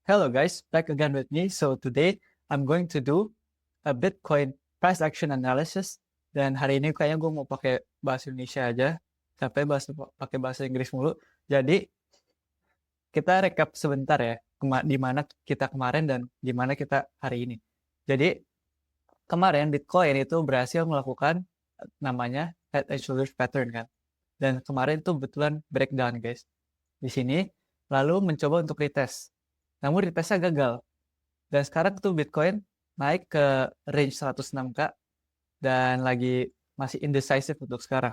Hello guys, back again with me. So today I'm going to do a Bitcoin price action analysis. Dan hari ini kayaknya gue mau pakai bahasa Indonesia aja, sampai pakai bahasa Inggris mulu. Jadi kita recap sebentar ya, di mana kita kemarin dan di mana kita hari ini. Jadi kemarin Bitcoin itu berhasil melakukan namanya head and shoulders pattern kan. Dan kemarin itu betulan breakdown guys. Di sini lalu mencoba untuk retest. Namun retestnya gagal. Dan sekarang tuh Bitcoin naik ke range 106K dan lagi masih indecisive untuk sekarang.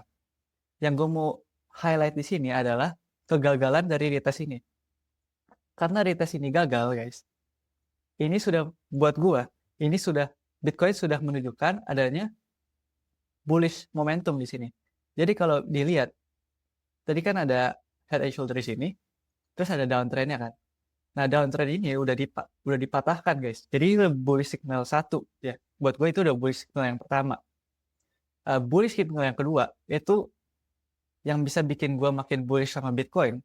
Yang gue mau highlight di sini adalah kegagalan dari retest ini. Karena retest ini gagal, guys. Ini sudah buat gue, Bitcoin sudah menunjukkan adanya bullish momentum di sini. Jadi kalau dilihat, tadi kan ada head and shoulder di sini, terus ada downtrendnya kan. Nah, downtrend ini udah dipatahkan, guys. Jadi bullish signal 1 ya. Buat gue itu udah bullish signal yang pertama. Bullish signal yang kedua itu yang bisa bikin gue makin bullish sama Bitcoin.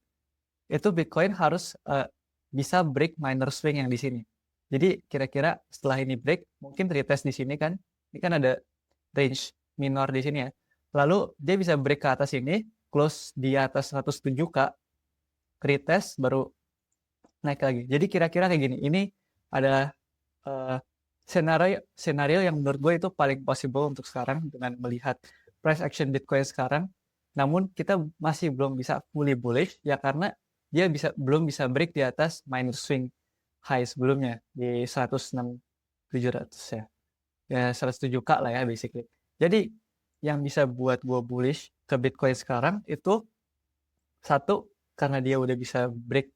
Itu Bitcoin harus bisa break minor swing yang di sini. Jadi kira-kira setelah ini break, mungkin retest di sini kan. Ini kan ada range minor di sini ya. Lalu dia bisa break ke atas ini, close di atas 107K, retest baru naik lagi. Jadi kira-kira kayak gini. Ini ada scenario yang menurut gue itu paling possible untuk sekarang dengan melihat price action Bitcoin sekarang. Namun kita masih belum bisa fully bullish ya karena dia belum bisa break di atas minor swing high sebelumnya di 106.700 ya. Ya 107K lah ya basically. Jadi yang bisa buat gue bullish ke Bitcoin sekarang itu satu karena dia udah bisa break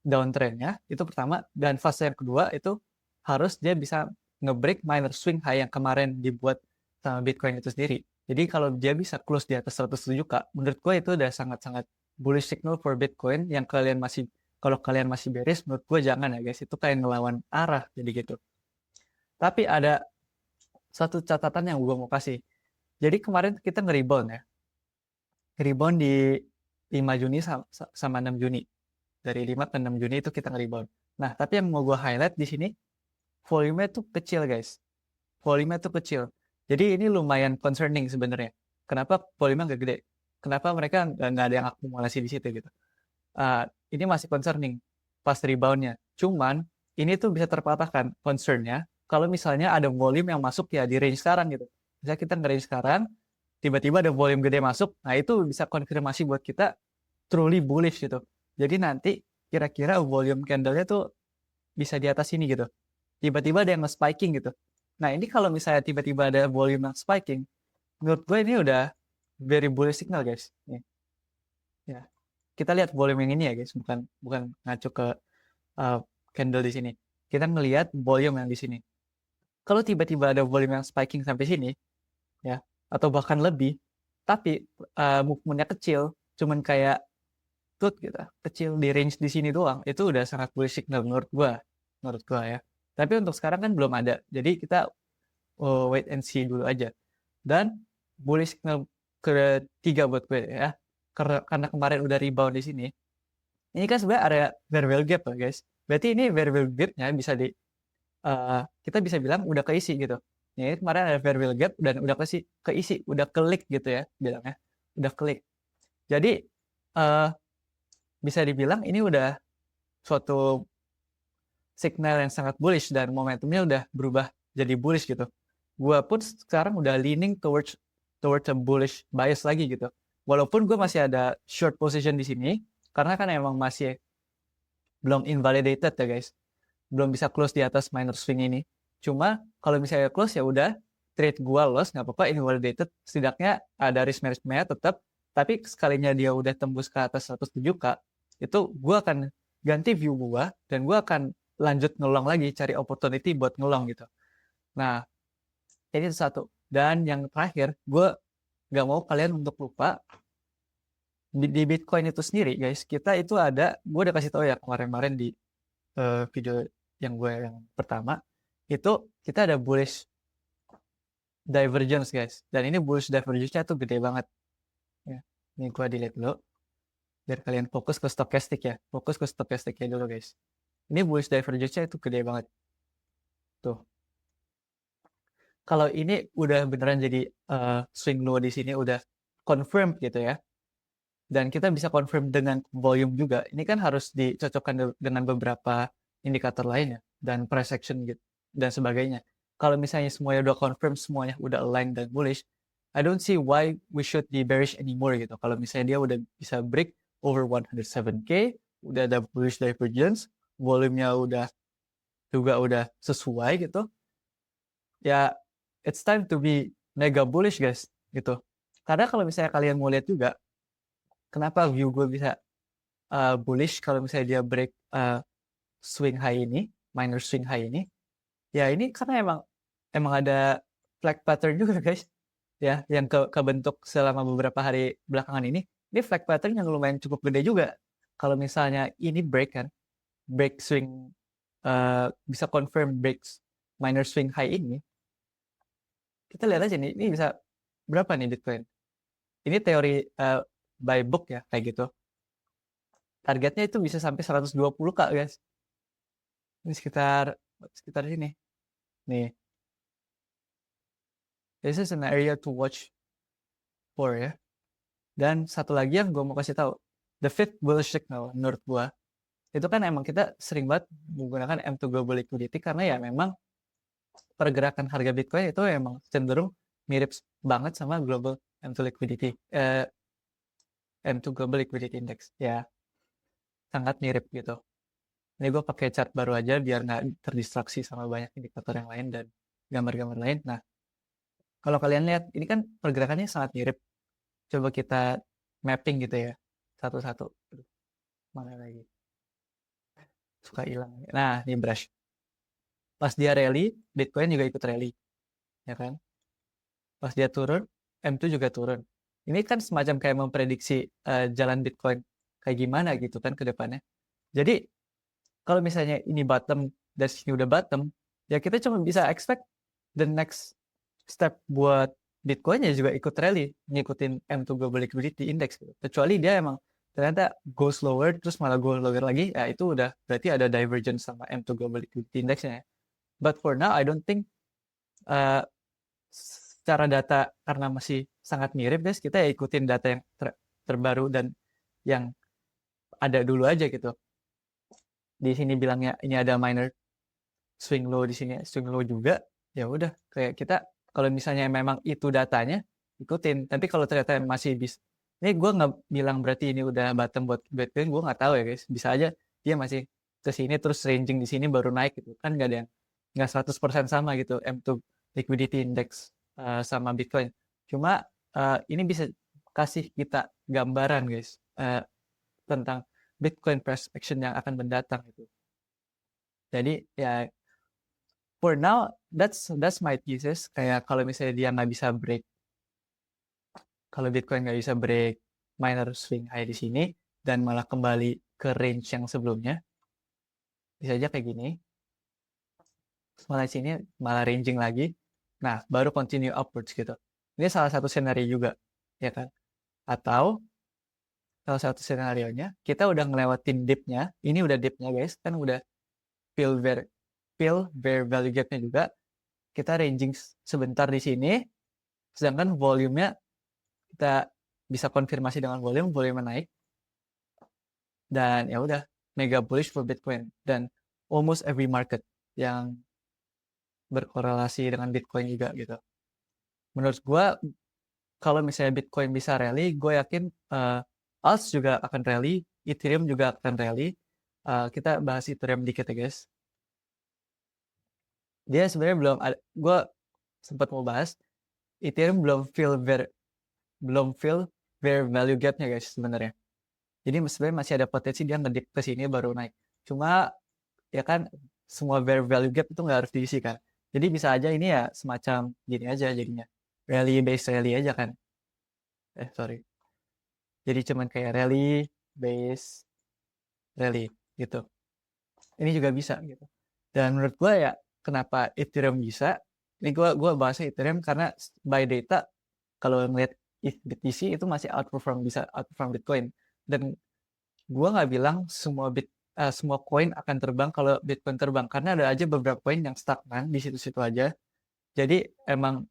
downtrendnya itu pertama, dan fase yang kedua itu harus dia bisa nge-break minor swing high yang kemarin dibuat sama Bitcoin itu sendiri. Jadi kalau dia bisa close di atas 107K, menurut gue itu udah sangat-sangat bullish signal for Bitcoin yang kalau kalian masih bearish, menurut gue jangan ya guys, itu kayak ngelawan arah jadi gitu. Tapi ada satu catatan yang gue mau kasih. Jadi kemarin kita nge-rebound ya. Nge-rebound di 5 Juni sama 6 Juni. Dari 5 ke 6 Juni itu kita nge-rebound. Nah, tapi yang mau gue highlight di sini, volume-nya tuh kecil, guys. Volume-nya tuh kecil. Jadi ini lumayan concerning sebenarnya. Kenapa volume-nya nggak gede? Kenapa mereka nggak ada yang akumulasi di situ gitu? Ini masih concerning pas rebound-nya. Cuman, ini tuh bisa terpatahkan concern-nya kalau misalnya ada volume yang masuk ya di range sekarang gitu. Misalnya kita nge-range sekarang, tiba-tiba ada volume gede masuk, nah itu bisa konfirmasi buat kita truly bullish gitu. Jadi nanti kira-kira volume candle-nya tuh bisa di atas ini gitu. Tiba-tiba ada yang nge-spiking gitu. Nah ini kalau misalnya tiba-tiba ada volume yang spiking, menurut gue ini udah very bullish signal guys. Nih. Ya. Kita lihat volume yang ini ya guys, bukan ngacu ke candle di sini. Kita ngelihat volume yang di sini. Kalau tiba-tiba ada volume yang spiking sampai sini, ya, atau bahkan lebih, tapi movement-nya kecil, cuman kayak gitu, kecil di range di sini doang, itu udah sangat bullish signal menurut gua ya. Tapi untuk sekarang kan belum ada, jadi kita wait and see dulu aja. Dan bullish signal ketiga buat gue ya, karena kemarin udah rebound di sini. Ini kan sebenarnya area very well gap lah guys. Berarti ini very well gapnya bisa kita bisa bilang udah keisi gitu. Ya, kemarin ada very well gap dan udah keisi, udah klik gitu ya bilangnya, udah klik. Jadi bisa dibilang ini udah suatu signal yang sangat bullish dan momentumnya udah berubah jadi bullish gitu. Gua pun sekarang udah leaning towards a bullish bias lagi gitu. Walaupun gue masih ada short position di sini karena kan emang masih belum invalidated ya guys. Belum bisa close di atas minor swing ini. Cuma kalau misalnya close ya udah trade gua loss nggak apa-apa, invalidated. Setidaknya ada risk management tetap. Tapi sekalinya dia udah tembus ke atas 107K, itu gue akan ganti view gue dan gue akan lanjut ngelong lagi, cari opportunity buat ngelong gitu. Nah, ini satu. Dan yang terakhir, gue gak mau kalian untuk lupa di Bitcoin itu sendiri, guys. Kita itu gue udah kasih tahu ya kemarin-kemarin di video yang pertama, itu kita ada bullish divergence, guys. Dan ini bullish divergence-nya tuh gede banget. Ya, ini gue delete dulu biar kalian fokus ke stochastic ya. Fokus ke stochastic ya dulu guys. Ini bullish divergence-nya itu gede banget. Tuh. Kalau ini udah beneran jadi swing low di sini udah confirm gitu ya. Dan kita bisa confirm dengan volume juga. Ini kan harus dicocokkan dengan beberapa indikator lainnya dan price action gitu dan sebagainya. Kalau misalnya semuanya udah confirm, semuanya udah align dan bullish, I don't see why we should be bearish anymore gitu. Kalau misalnya dia udah bisa break over 107K, udah ada bullish divergence, volumenya udah sesuai gitu. Ya, it's time to be mega bullish guys gitu. Karena kalau misalnya kalian mau lihat juga, kenapa view gue bisa bullish kalau misalnya dia break swing high ini, minor swing high ini, ya ini karena emang ada flag pattern juga guys, ya yang kebentuk selama beberapa hari belakangan ini flag pattern yang lumayan cukup gede juga. Kalau misalnya ini break swing bisa confirm breaks minor swing high ini, kita lihat aja nih, ini bisa berapa nih Bitcoin? Ini teori by book ya kayak gitu. Targetnya itu bisa sampai 120K guys. Ini sekitar sini. Nih. This is an area to watch for ya. Dan satu lagi yang gue mau kasih tahu, the fifth bullish signal menurut gue, itu kan emang kita sering banget menggunakan M2 Global Liquidity karena ya memang pergerakan harga Bitcoin itu emang cenderung mirip banget sama Global M2 Liquidity, M2 Global Liquidity Index. Ya, sangat mirip gitu. Ini gue pakai chart baru aja biar nggak terdistraksi sama banyak indikator yang lain dan gambar-gambar lain. Nah, kalau kalian lihat, ini kan pergerakannya sangat mirip. Coba kita mapping gitu ya, satu-satu. Mana lagi? Suka hilang. Nah, ini brush. Pas dia rally, Bitcoin juga ikut rally. Ya kan? Pas dia turun, M2 juga turun. Ini kan semacam kayak memprediksi jalan Bitcoin kayak gimana gitu kan ke depannya. Jadi, kalau misalnya ini bottom dan sini udah bottom, ya kita cuma bisa expect the next step buat Bitcoin ya juga ikut rally, ngikutin M2 Global Liquidity Index gitu. Kecuali dia emang ternyata go slower, terus malah go lower lagi, ya itu udah berarti ada divergence sama M2 Global Liquidity Index-nya. But for now, I don't think secara data karena masih sangat mirip guys, kita ya ikutin data yang terbaru dan yang ada dulu aja gitu. Di sini bilangnya ini ada minor swing low, di sini swing low juga, ya udah kayak kita kalau misalnya memang itu datanya ikutin. Tapi kalau ternyata masih bisa, ini gue nggak bilang berarti ini udah bottom buat Bitcoin, gue nggak tahu ya guys. Bisa aja dia masih ke sini terus ranging di sini baru naik gitu kan, nggak ada yang nggak 100% sama gitu M2 liquidity index sama Bitcoin. Cuma ini bisa kasih kita gambaran guys tentang Bitcoin price action yang akan mendatang gitu. Jadi ya for now that's my thesis. Kayak kalau misalnya dia nggak bisa break, kalau Bitcoin nggak bisa break minor swing high di sini dan malah kembali ke range yang sebelumnya, bisa aja kayak gini. Malah sini malah ranging lagi. Nah, baru continue upwards gitu. Ini salah satu skenario juga, ya kan? Atau salah satu skenario-nya kita udah ngelewatin dip-nya. Ini udah dip-nya guys, kan udah fill where value gap-nya juga. Kita ranging sebentar di sini, sedangkan volume-nya kita bisa konfirmasi dengan volume naik, dan ya udah mega bullish for Bitcoin. Dan almost every market yang berkorelasi dengan Bitcoin juga gitu. Menurut gue, kalau misalnya Bitcoin bisa rally, gue yakin Alts juga akan rally, Ethereum juga akan rally. Kita bahas Ethereum dikit ya guys. Dia sebenarnya belum ada, gue sempat mau bahas, Ethereum belum feel very value gap-nya guys sebenarnya. Jadi sebenarnya masih ada potensi dia ngedip ke sini baru naik. Cuma ya kan semua very value gap itu nggak harus diisi kan. Jadi bisa aja ini ya semacam gini aja jadinya. Based rally aja kan. Sorry. Jadi cuman kayak based rally gitu. Ini juga bisa gitu. Dan menurut gue ya kenapa Ethereum bisa? Ini gue bahasnya Ethereum karena by data kalau ngeliat BTC itu masih bisa outperform Bitcoin. Dan gue nggak bilang semua semua koin akan terbang kalau Bitcoin terbang, karena ada aja beberapa koin yang stagnan di situ-situ aja. Jadi emang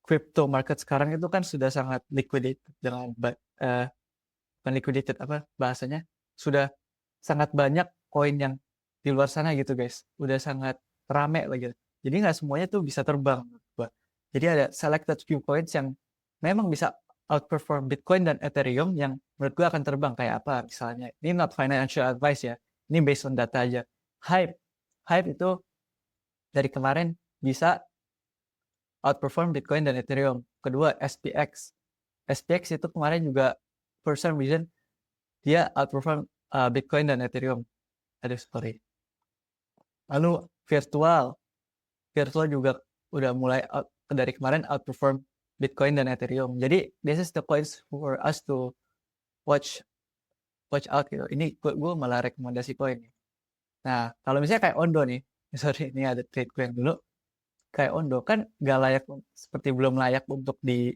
crypto market sekarang itu kan sudah sangat liquidated dengan bukan liquidated apa bahasanya, sudah sangat banyak koin yang di luar sana gitu guys, udah sangat rame lagi. Jadi nggak semuanya tuh bisa terbang menurut gua. Jadi ada selected few coins yang memang bisa outperform Bitcoin dan Ethereum yang menurut gua akan terbang, kayak apa misalnya. Ini not financial advice ya, ini based on data aja. Hype itu dari kemarin bisa outperform Bitcoin dan Ethereum. Kedua, SPX itu kemarin juga for some reason dia outperform Bitcoin dan Ethereum. Aduh, sorry. Lalu virtual juga udah mulai dari kemarin outperform Bitcoin dan Ethereum. Jadi this is the coins for us to watch out gitu. Ini gue malah rekomendasi koin. Nah, kalau misalnya kayak Ondo nih, sorry ini ada trade gue yang dulu. Kayak Ondo kan gak layak, seperti belum layak untuk di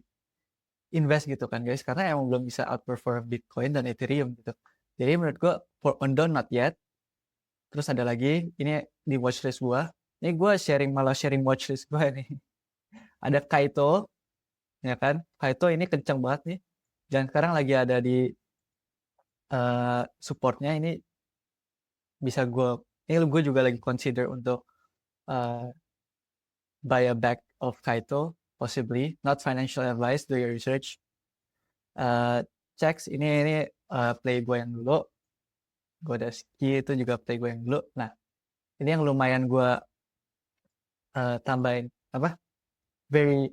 invest gitu kan guys, karena emang belum bisa outperform Bitcoin dan Ethereum gitu. Jadi menurut gue for Ondo not yet. Terus ada lagi, ini di watchlist gue. Ini gue malah sharing watchlist gue nih. Ada Kaito, ya kan? Kaito ini kenceng banget nih. Dan sekarang lagi ada di supportnya. Ini bisa ini gue juga lagi consider untuk buy a bag of Kaito, possibly. Not financial advice, do your research. Checks, ini play gue yang dulu. Godaski itu juga play gue yang dulu. Nah, ini yang lumayan gue tambahin apa? Very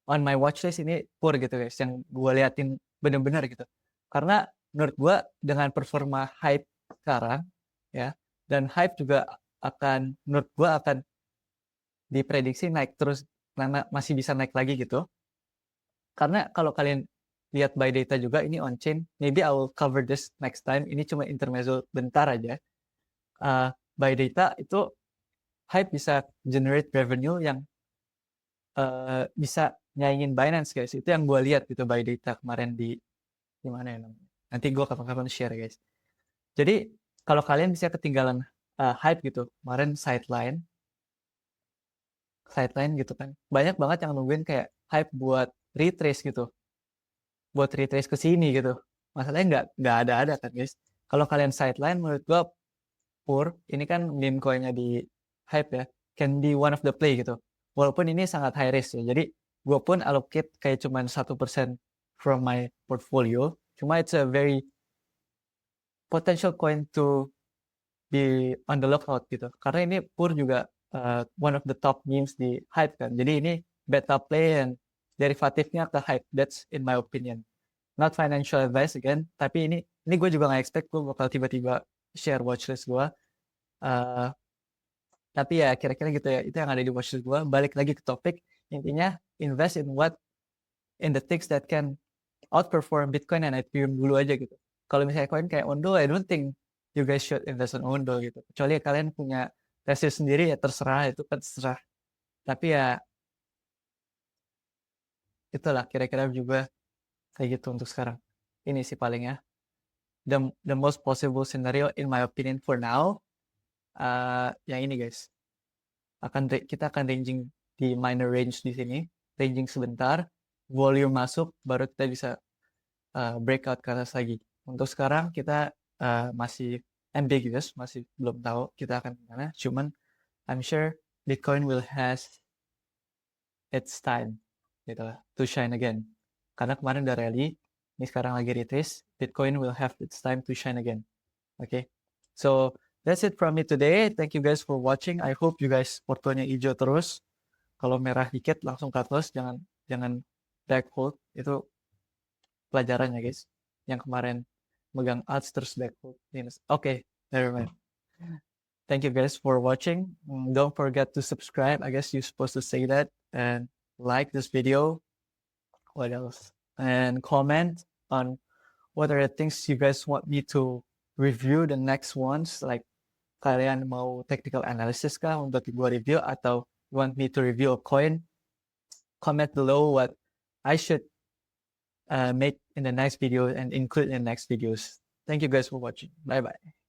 on my watchlist ini pur gitu guys, yang gue liatin bener-bener gitu. Karena menurut gue dengan performa hype sekarang ya, dan hype juga menurut gue akan diprediksi naik terus, karena masih bisa naik lagi gitu. Karena kalau kalian lihat by data juga, ini on chain, maybe I will cover this next time. Ini cuma intermezzo bentar aja. By data itu hype bisa generate revenue yang bisa nyaingin Binance guys. Itu yang gue lihat gitu by data kemarin di mana ya namanya. Nanti gue kapan-kapan share guys. Jadi kalau kalian bisa ketinggalan hype gitu, kemarin sideline gitu kan. Banyak banget yang nungguin kayak hype buat retrace gitu. Buat retrace ke sini gitu. Masalahnya nggak ada kan guys. Kalau kalian sideline menurut gue pur, ini kan meme coinnya di hype ya, can be one of the play gitu. Walaupun ini sangat high risk ya. Jadi gue pun allocate kayak cuman 1% from my portfolio. Cuma it's a very potential coin to be on the lookout gitu. Karena ini pur juga one of the top memes di hype kan. Jadi ini beta play and derivatifnya ke hype. That's in my opinion. Not financial advice again. Tapi ini gue juga nggak expect gue bakal tiba-tiba share watchlist gue. Tapi ya kira-kira gitu ya. Itu yang ada di watchlist gue. Balik lagi ke topik. Intinya invest in the things that can outperform Bitcoin and Ethereum dulu aja gitu. Kalau misalnya koin kayak Ondo, I don't think you guys should invest on Ondo gitu. Kecuali kalian punya tesis sendiri ya terserah, itu kan terserah. Tapi ya itulah kira-kira juga kayak gitu untuk sekarang. Ini sih paling ya. The most possible scenario in my opinion for now, yang ini guys. Kita akan ranging di minor range di sini, ranging sebentar, volume masuk, baru kita bisa breakout ke atas lagi. Untuk sekarang kita masih ambiguous, masih belum tahu kita akan kemana. Cuman I'm sure Bitcoin will has its time gitu lah, to shine again. Karena kemarin udah rally, ini sekarang lagi retrace. Bitcoin will have its time to shine again. Okay, so that's it from me today. Thank you guys for watching. I hope you guys portonya hijau terus. Kalau merah dikit langsung cut loss, jangan back hold. Itu pelajarannya guys. Yang kemarin megang odds terus back hold minus. Okay, never mind. Thank you guys for watching. Don't forget to subscribe. I guess you're supposed to say that, and like this video. What else? And comment on what are the things you guys want me to review the next ones. Like kalian mau technical analysis kah untuk gue review, atau want me to review a coin? Comment below what I should make in the next video and include in the next videos. Thank you guys for watching. Bye bye.